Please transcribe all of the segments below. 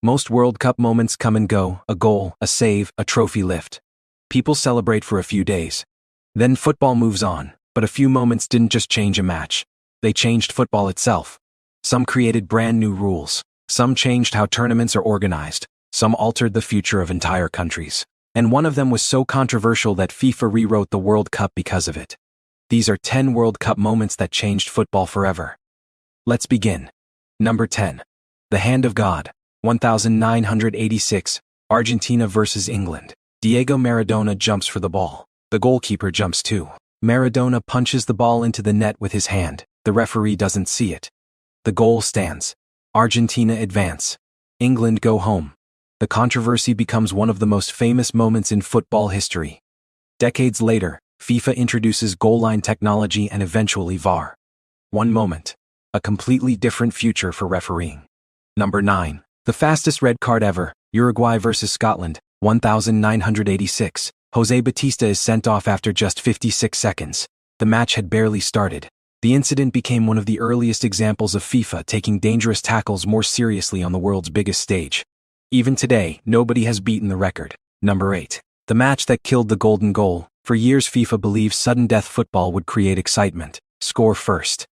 Most World Cup moments come and go, a goal, a save, a trophy lift. People celebrate for a few days. Then football moves on, but a few moments didn't just change a match. They changed football itself. Some created brand new rules. Some changed how tournaments are organized. Some altered the future of entire countries. And one of them was so controversial that FIFA rewrote the World Cup because of it. These are 10 World Cup moments that changed football forever. Let's begin. Number 10. The Hand of God. 1986, Argentina vs. England. Diego Maradona jumps for the ball. The goalkeeper jumps too. Maradona punches the ball into the net with his hand. The referee doesn't see it. The goal stands. Argentina advance. England go home. The controversy becomes one of the most famous moments in football history. Decades later, FIFA introduces goal line technology and eventually VAR. One moment. A completely different future for refereeing. Number 9. The fastest red card ever, Uruguay vs. Scotland, 1986. Jose Batista is sent off after just 56 seconds. The match had barely started. The incident became one of the earliest examples of FIFA taking dangerous tackles more seriously on the world's biggest stage. Even today, nobody has beaten the record. Number 8. The match that killed the golden goal. For years FIFA believed sudden death football would create excitement. Score first.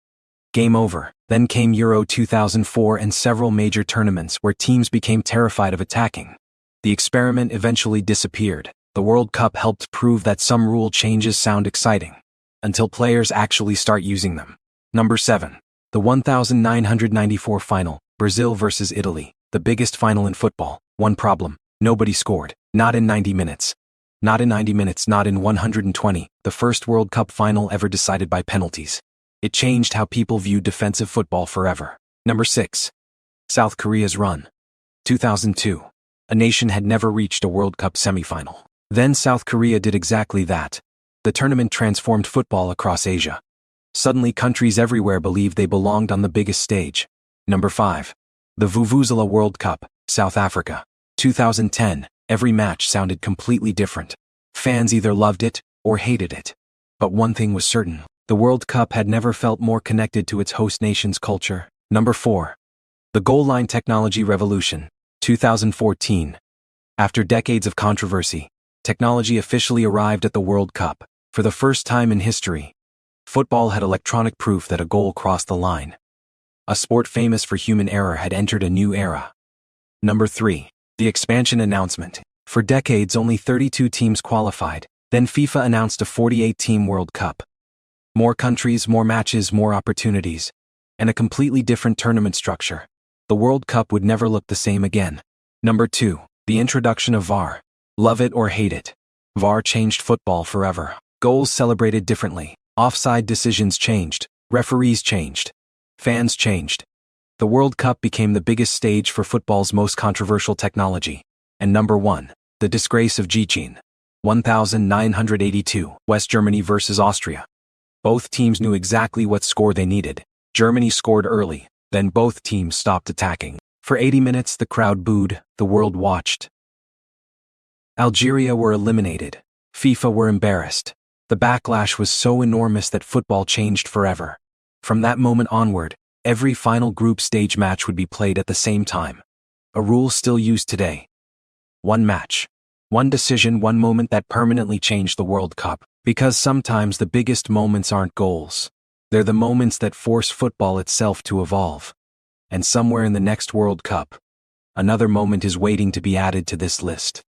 Game over. Then came Euro 2004 and several major tournaments where teams became terrified of attacking. The experiment eventually disappeared. The World Cup helped prove that some rule changes sound exciting, until players actually start using them. Number 7. The 1994 final, Brazil vs. Italy, the biggest final in football. One problem: nobody scored. Not in 90 minutes. Not in 90 minutes, not in 120, the first World Cup final ever decided by penalties. It changed how people viewed defensive football forever. Number 6. South Korea's run. 2002. A nation had never reached a World Cup semifinal. Then South Korea did exactly that. The tournament transformed football across Asia. Suddenly countries everywhere believed they belonged on the biggest stage. Number 5. The Vuvuzela World Cup, South Africa. 2010. Every match sounded completely different. Fans either loved it or hated it. But one thing was certain. The World Cup had never felt more connected to its host nation's culture. Number 4. The goal line technology revolution. 2014. After decades of controversy, technology officially arrived at the World Cup. For the first time in history, football had electronic proof that a goal crossed the line. A sport famous for human error had entered a new era. Number 3. The expansion announcement. For decades only 32 teams qualified. Then FIFA announced a 48-team World Cup. More countries, more matches, more opportunities, and a completely different tournament structure. The World Cup would never look the same again. Number 2. The introduction of VAR. Love it or hate it, VAR changed football forever. Goals celebrated differently. Offside decisions changed. Referees changed. Fans changed. The World Cup became the biggest stage for football's most controversial technology. And number 1. The disgrace of Gichin. 1982. West Germany vs. Austria. Both teams knew exactly what score they needed. Germany scored early, then both teams stopped attacking. For 80 minutes the crowd booed, the world watched. Algeria were eliminated. FIFA were embarrassed. The backlash was so enormous that football changed forever. From that moment onward, every final group stage match would be played at the same time. A rule still used today. One match. One decision, one moment that permanently changed the World Cup. Because sometimes the biggest moments aren't goals. They're the moments that force football itself to evolve. And somewhere in the next World Cup, another moment is waiting to be added to this list.